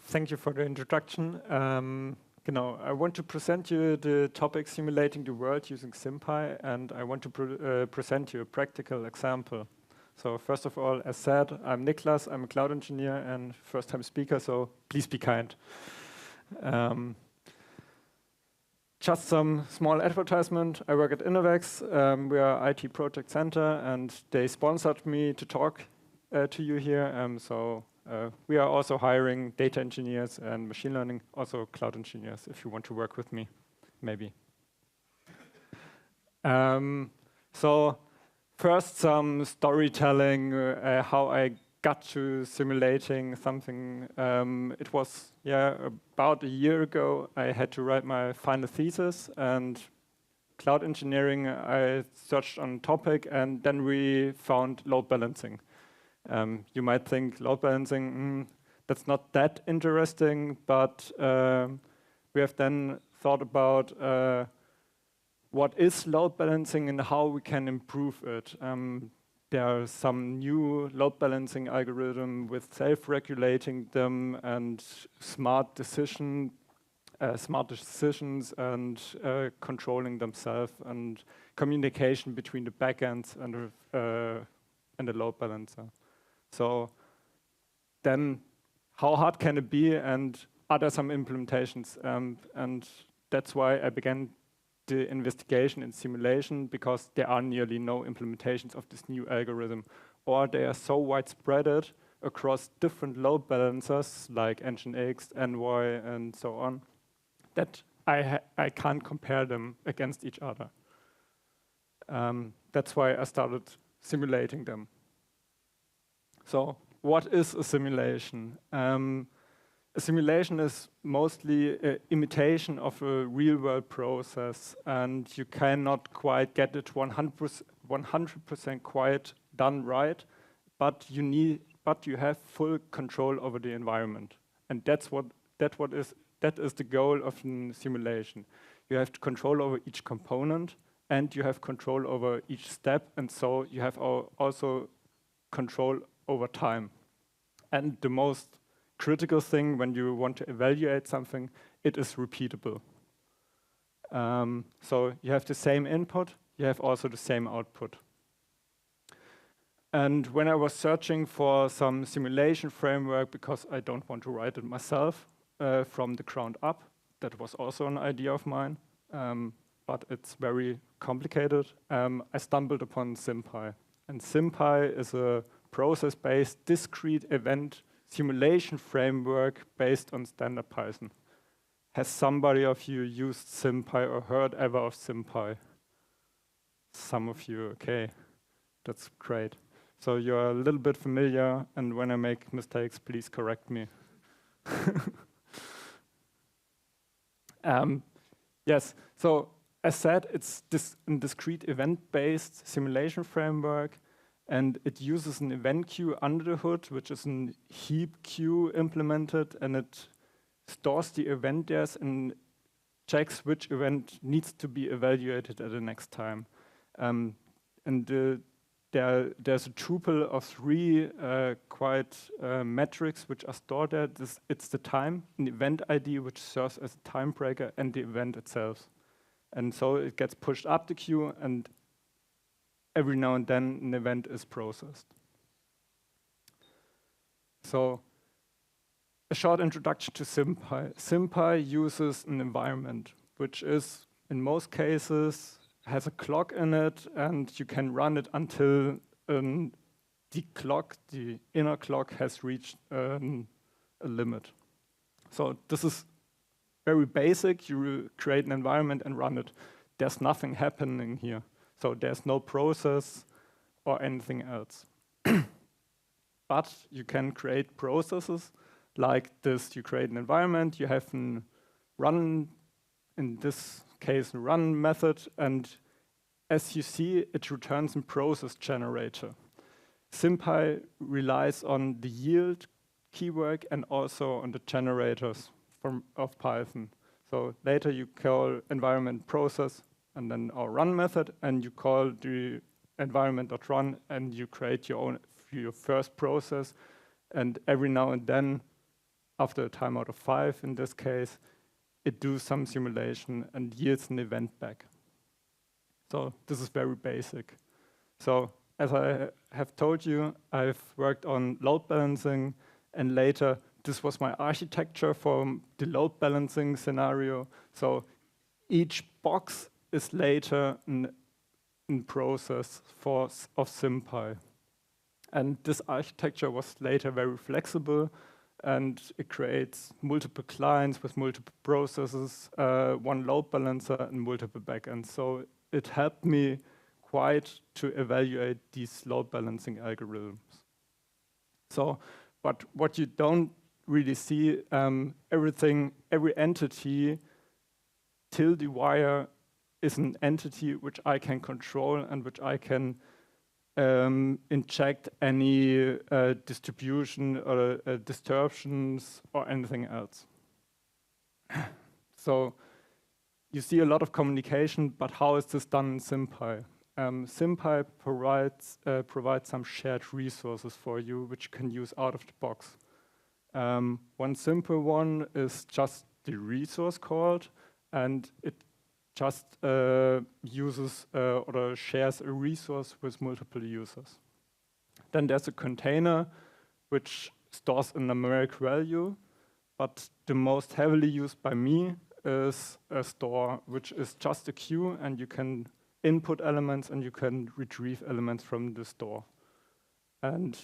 Thank you for the introduction. I want to present you the topic simulating the world using SimPy, and I want to present you a practical example. So first of all, as said, I'm Niklas, I'm a cloud engineer and first-time speaker, so please be kind. Just some small advertisement. I work at Innovex. We are IT project center, and they sponsored me to talk to you here. We are also hiring data engineers and machine learning, also cloud engineers, if you want to work with me, maybe. So first, some storytelling, how I got to simulating something. It was about a year ago. I had to write my final thesis, and cloud engineering, I searched on topic, and then we found load balancing. You might think load balancing, that's not that interesting, but we have then thought about what is load balancing and how we can improve it. There are some new load balancing algorithm with self-regulating them and smart decisions and controlling themselves and communication between the backends and the load balancer. So then how hard can it be, and are there some implementations? And that's why I began the investigation in simulation, because there are nearly no implementations of this new algorithm, or they are so widespread across different load balancers like Nginx, Envoy, and so on, that I can't compare them against each other. That's why I started simulating them. So what is a simulation? A simulation is mostly an imitation of a real-world process, and you cannot quite get it 100% quite done right, but you have full control over the environment, and that is the goal of a simulation. You have control over each component, and you have control over each step, and so you have also control over time. And the most critical thing when you want to evaluate something, it is repeatable. So you have the same input, you have also the same output. And when I was searching for some simulation framework, because I don't want to write it myself from the ground up, that was also an idea of mine, but it's very complicated, I stumbled upon SimPy. And SimPy is a process-based discrete event simulation framework based on standard Python. Has somebody of you used SimPy or heard ever of SimPy? Some of you, okay, that's great. So you're a little bit familiar, and when I make mistakes, please correct me. Yes, so as said, it's a discrete event-based simulation framework, and it uses an event queue under the hood, which is a heap queue implemented, and it stores the event there and checks which event needs to be evaluated at the next time. And there's a tuple of three metrics which are stored there. It's the time, an event ID, which serves as a time breaker, and the event itself. And so it gets pushed up the queue, and every now and then an event is processed. So a short introduction to SimPy. SimPy uses an environment, which is, in most cases, has a clock in it, and you can run it until the inner clock has reached a limit. So this is very basic. You create an environment and run it. There's nothing happening here. So there's no process or anything else. But you can create processes like this. You create an environment, you have a run, in this case, a run method, and as you see, it returns a process generator. SimPy relies on the yield keyword and also on the generators of Python. So later you call environment process, and then our run method, and you call the environment.run, and you create your first process, and every now and then after a timeout of 5 in this case, it does some simulation and yields an event back. So this is very basic. So as I have told you, I've worked on load balancing, and later this was my architecture for the load balancing scenario. So each box is later in process of SimPy. And this architecture was later very flexible, and it creates multiple clients with multiple processes, one load balancer, and multiple backends. So it helped me quite to evaluate these load balancing algorithms. So, but what you don't really see, every entity till the wire is an entity which I can control and which I can inject any distribution or distortions or anything else. So you see a lot of communication, but how is this done in SimPy? SimPy provides some shared resources for you, which you can use out of the box. One simple one is just the resource called, and it just uses or shares a resource with multiple users. Then there's a container which stores a numeric value, but the most heavily used by me is a store, which is just a queue, and you can input elements and you can retrieve elements from the store. And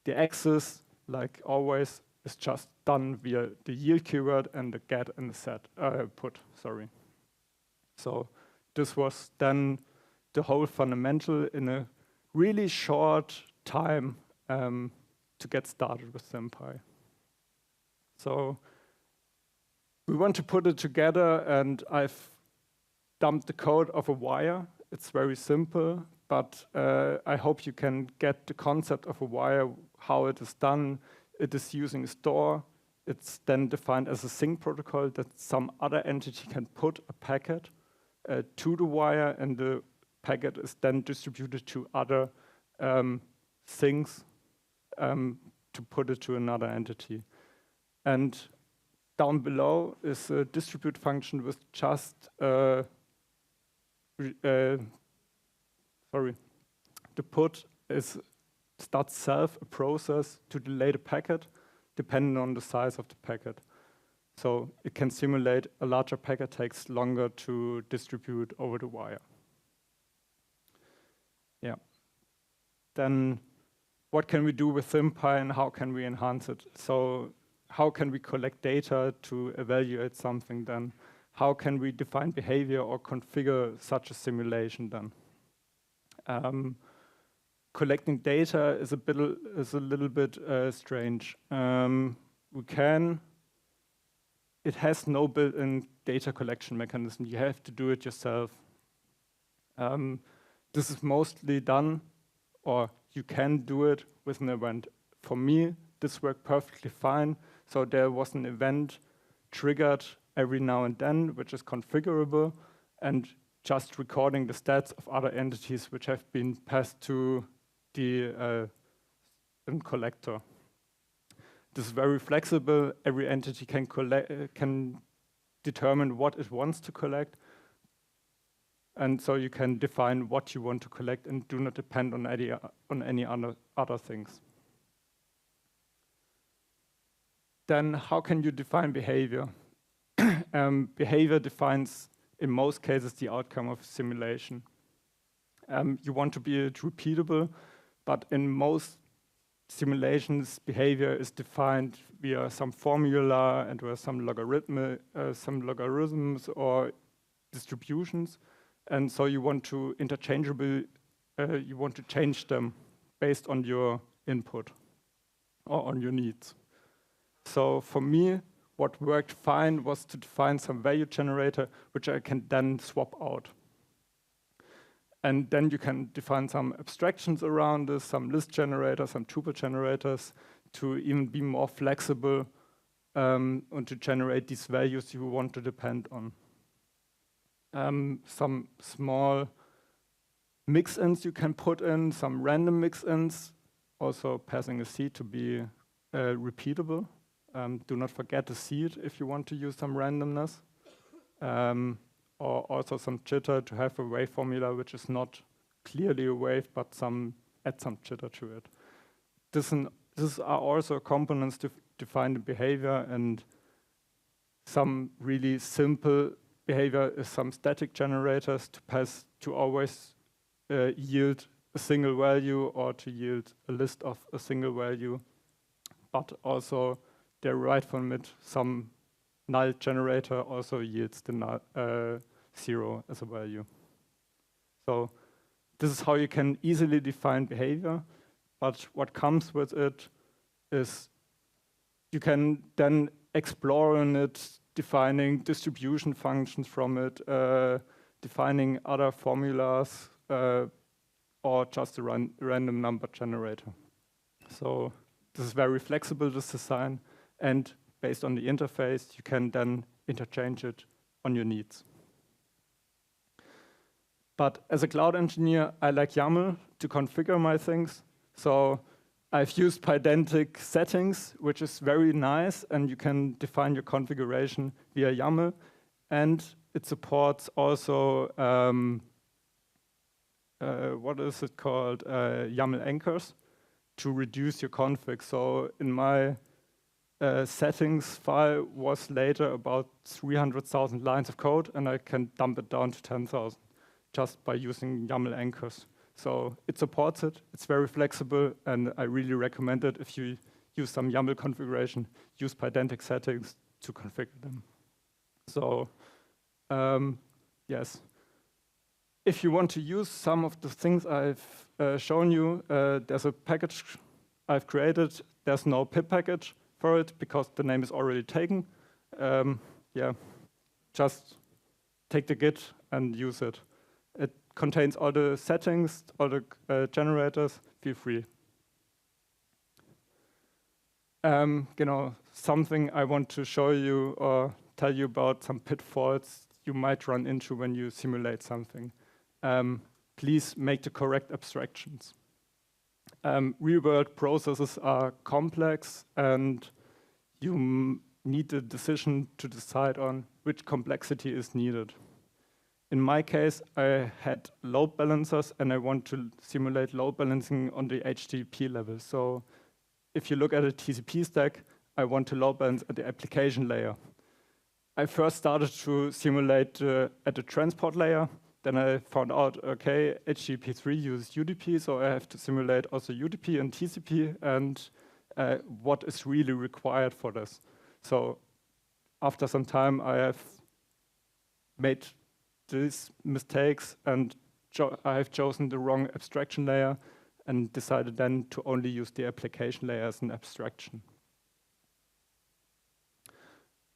the access, like always, is just done via the yield keyword and the get and the set put. So this was then the whole fundamental in a really short time to get started with SimPy. So we want to put it together, and I've dumped the code of a wire. It's very simple, but I hope you can get the concept of a wire, how it is done. It is using a store. It's then defined as a sync protocol that some other entity can put a packet to the wire, and the packet is then distributed to other things to put it to another entity. And down below is a distribute function with just the put starts self a process to delay the packet depending on the size of the packet. So it can simulate a larger packet takes longer to distribute over the wire. Yeah. Then what can we do with SimPy and how can we enhance it? So how can we collect data to evaluate something then? How can we define behavior or configure such a simulation then? Collecting data is a little bit strange. It has no built-in data collection mechanism. You have to do it yourself. This is mostly done, or you can do it with an event. For me, this worked perfectly fine. So there was an event triggered every now and then, which is configurable, and just recording the stats of other entities which have been passed to the collector. This is very flexible. Every entity can determine what it wants to collect. And so you can define what you want to collect and do not depend on any other things. Then how can you define behavior? Behavior defines, in most cases, the outcome of a simulation. You want to be repeatable, but in most simulations, behavior is defined via some formula and with some logarithms or distributions. And so you want to you want to change them based on your input or on your needs. So for me, what worked fine was to define some value generator, which I can then swap out. And then you can define some abstractions around this, some list generators, some tuple generators, to even be more flexible and to generate these values you want to depend on. Some small mix-ins you can put in, some random mix-ins, also passing a seed to be repeatable. Do not forget the seed if you want to use some randomness, or also some jitter to have a wave formula which is not clearly a wave, but add some jitter to it. These are also components to define the behavior, and some really simple behavior is some static generators to always yield a single value or to yield a list of a single value, but also derived from it, some null generator also yields the null, 0 as a value. So this is how you can easily define behavior, but what comes with it is you can then explore in it, defining distribution functions from it, defining other formulas, or just a random number generator. So this is very flexible, this design, and based on the interface, you can then interchange it on your needs. But as a cloud engineer, I like YAML to configure my things. So I've used Pydantic settings, which is very nice, and you can define your configuration via YAML. And it supports also, what is it called, YAML anchors to reduce your config. So in my settings file was later about 300,000 lines of code, and I can dump it down to 10,000 just by using YAML anchors. So it supports it, it's very flexible, and I really recommend it if you use some YAML configuration, use Pydantic settings to configure them. So yes, if you want to use some of the things I've shown you, there's a package I've created. There's no pip package for it because the name is already taken. Yeah, just take the Git and use it. It contains all the settings, all the generators. Feel free. Something I want to show you or tell you about some pitfalls you might run into when you simulate something. Please make the correct abstractions. Real-world processes are complex, and you need a decision to decide on which complexity is needed. In my case, I had load balancers, and I want to simulate load balancing on the HTTP level. So if you look at a TCP stack, I want to load balance at the application layer. I first started to simulate at the transport layer. Then I found out, okay, HTTP3 uses UDP, so I have to simulate also UDP and TCP, and what is really required for this. So after some time, I have made these mistakes, and I have chosen the wrong abstraction layer and decided then to only use the application layer as an abstraction.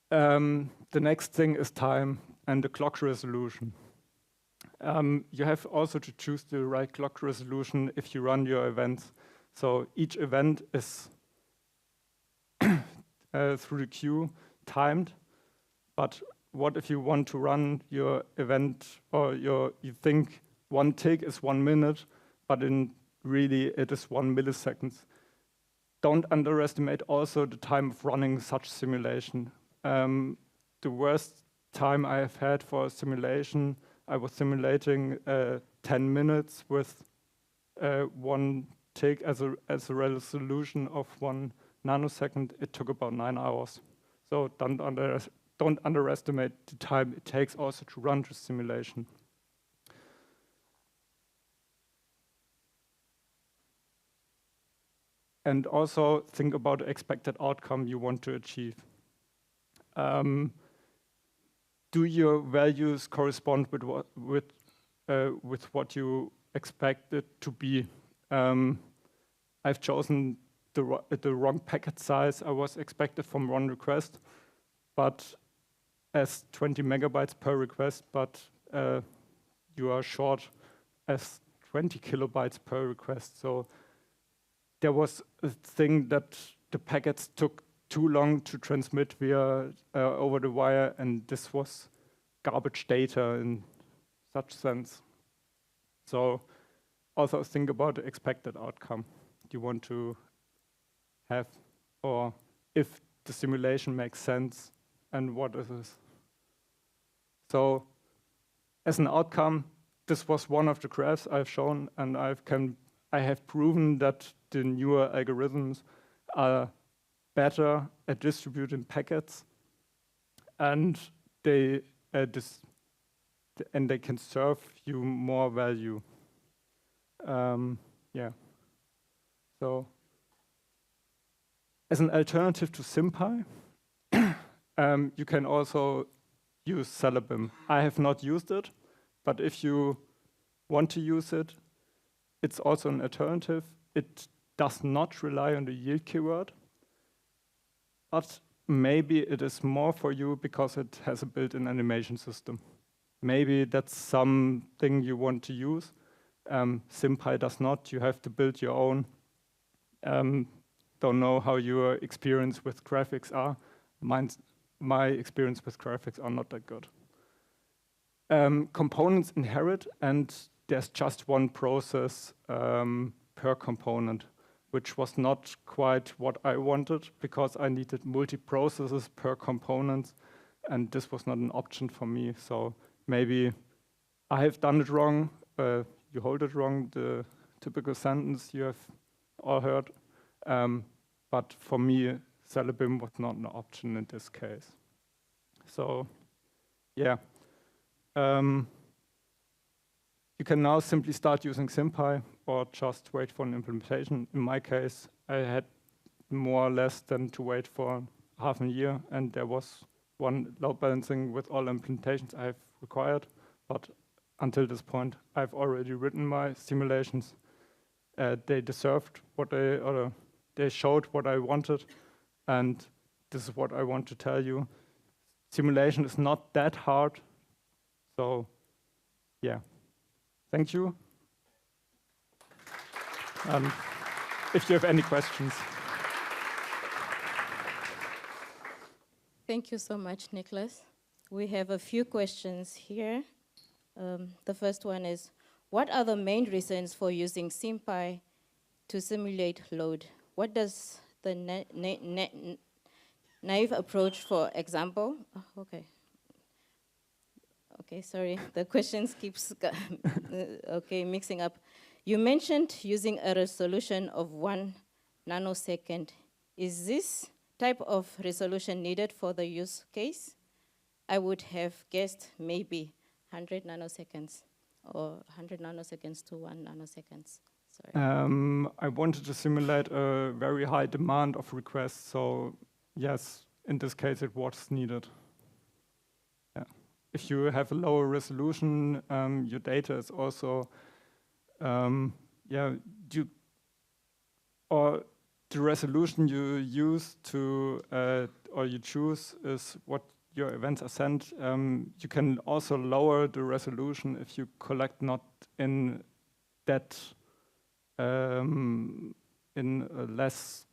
The next thing is time and the clock resolution. You have also to choose the right clock resolution if you run your events. So each event is through the queue timed, but what if you want to run your event, or you think one tick is 1 minute, but in really it is 1 millisecond. Don't underestimate also the time of running such simulation. The worst time I have had for a simulation, I was simulating 10 minutes with 1 tick as a resolution of 1 nanosecond. It took about 9 hours. So don't underestimate the time it takes also to run the simulation. And also think about the expected outcome you want to achieve. Do your values correspond with what you expect it to be? I've chosen the wrong packet size I was expected from one request, but as 20 megabytes per request, but you are short as 20 kilobytes per request. So there was a thing that the packets took too long to transmit via over the wire, and this was garbage data in such sense. So also think about the expected outcome you want to have, or if the simulation makes sense and what it is. So as an outcome, this was one of the graphs I've shown, and I have proven that the newer algorithms are better at distributing packets, and they can serve you more value. Yeah. So as an alternative to SimPy, you can also use Celebim. I have not used it, but if you want to use it, it's also an alternative. It does not rely on the yield keyword, but maybe it is more for you because it has a built-in animation system. Maybe that's something you want to use. SimPy does not. You have to build your own. Don't know how your experience with graphics are. My experience with graphics are not that good. Components inherit, and there's just one process per component, which was not quite what I wanted because I needed multi-processes per component, and this was not an option for me. So maybe I have done it wrong. You hold it wrong, the typical sentence you have all heard. But for me, Celebim was not an option in this case. So, yeah. You can now simply start using SimPy or just wait for an implementation. In my case, I had more or less than to wait for half a year, and there was one load balancing with all implementations I've required. But until this point, I've already written my simulations. They deserved what they showed what I wanted, and this is what I want to tell you. Simulation is not that hard, so yeah. Thank you. If you have any questions. Thank you so much, Niklas. We have a few questions here. The first one is, what are the main reasons for using SimPy to simulate load? What does the naive approach, for example? Oh, okay. Okay, sorry, the questions keeps mixing up. You mentioned using a resolution of 1 nanosecond. Is this type of resolution needed for the use case? I would have guessed maybe 100 nanoseconds or 100 nanoseconds to 1 nanoseconds. Sorry. I wanted to simulate a very high demand of requests, so yes, in this case it was needed. Yeah. If you have a lower resolution, your data is also, or the resolution you use to, or you choose is what your events are sent. You can also lower the resolution if you collect not in that, in a less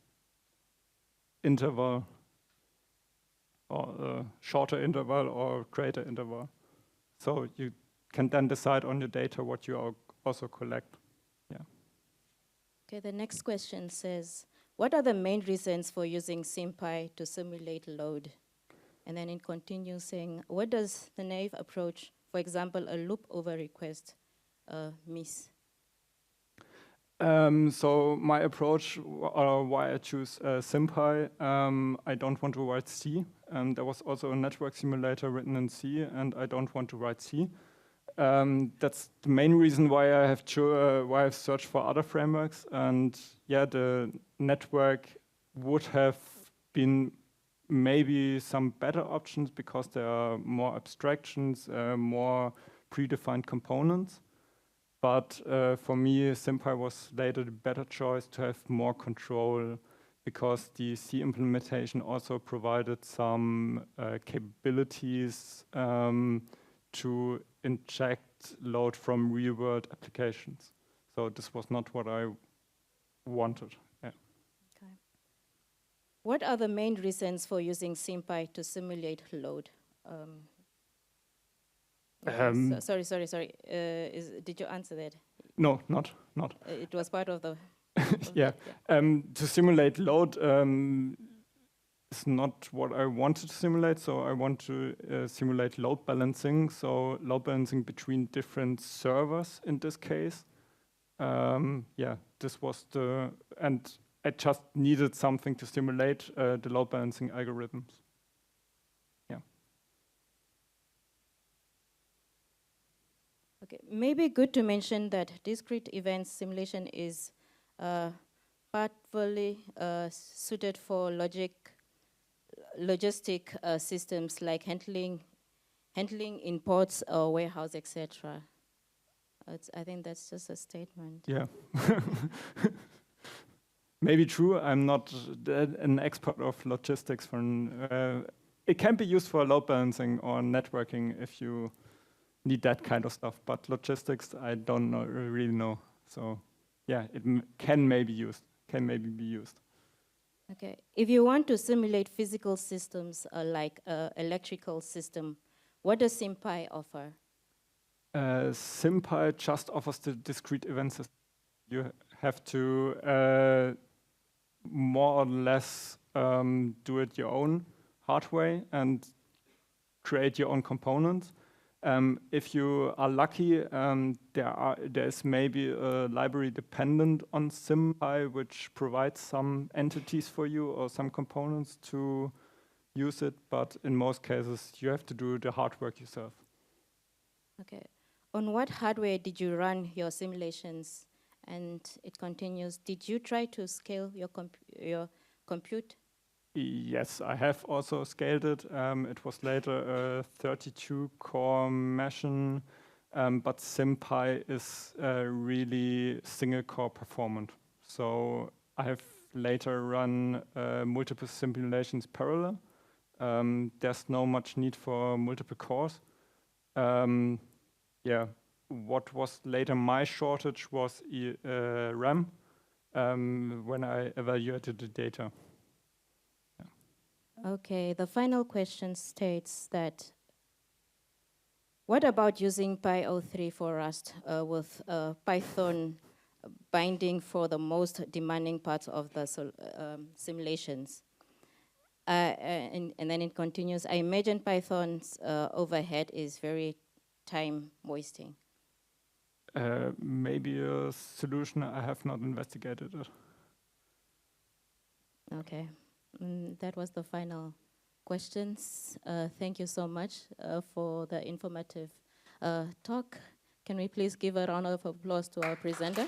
interval, or a shorter interval or greater interval. So you can then decide on your data what you also collect. Yeah. Okay, the next question says, what are the main reasons for using SimPy to simulate load? And then it continues saying, what does the naive approach, for example, a loop over request, miss? So my approach, why I choose SimPy, I don't want to write C. There was also a network simulator written in C, and I don't want to write C. That's the main reason why I have searched for other frameworks. And yeah, the network would have been maybe some better options because there are more abstractions, more predefined components. But for me, SimPy was later the better choice to have more control because the C implementation also provided some capabilities to inject load from real-world applications. So this was not what I wanted. Yeah. Okay. What are the main reasons for using SimPy to simulate load? Sorry. Did you answer that? No, not. It was part of the... Yeah. To simulate load, is not what I wanted to simulate. So I want to simulate load balancing. So load balancing between different servers in this case. Yeah, this was and I just needed something to simulate the load balancing algorithms. Yeah. Okay, maybe good to mention that discrete event simulation is partly suited for logistic systems like handling in ports or warehouse, etc. I think that's just a statement. Yeah. Maybe true. I'm not an expert of logistics. It can be used for load balancing or networking if you need that kind of stuff. But logistics, I don't really know. So yeah, it can maybe be used. Okay. If you want to simulate physical systems like electrical system, what does SimPy offer? SimPy just offers the discrete event system. You have to more or less do it your own hard way and create your own components. If you are lucky, there's maybe a library dependent on SimPy which provides some entities for you or some components to use it, but in most cases you have to do the hard work yourself. Okay. On what hardware did you run your simulations? And it continues, did you try to scale your compute? Yes, I have also scaled it. It was later a 32-core machine, but SimPy is really single-core performant. So I have later run multiple simulations parallel. There's no much need for multiple cores. Yeah, what was later my shortage was RAM when I evaluated the data. Okay, the final question states that, what about using Py03 for Rust with Python binding for the most demanding parts of the simulations? And then it continues, I imagine Python's overhead is very time wasting. Maybe a solution. I have not investigated it. Okay, that was the final questions. Thank you so much for the informative talk. Can we please give a round of applause to our presenter?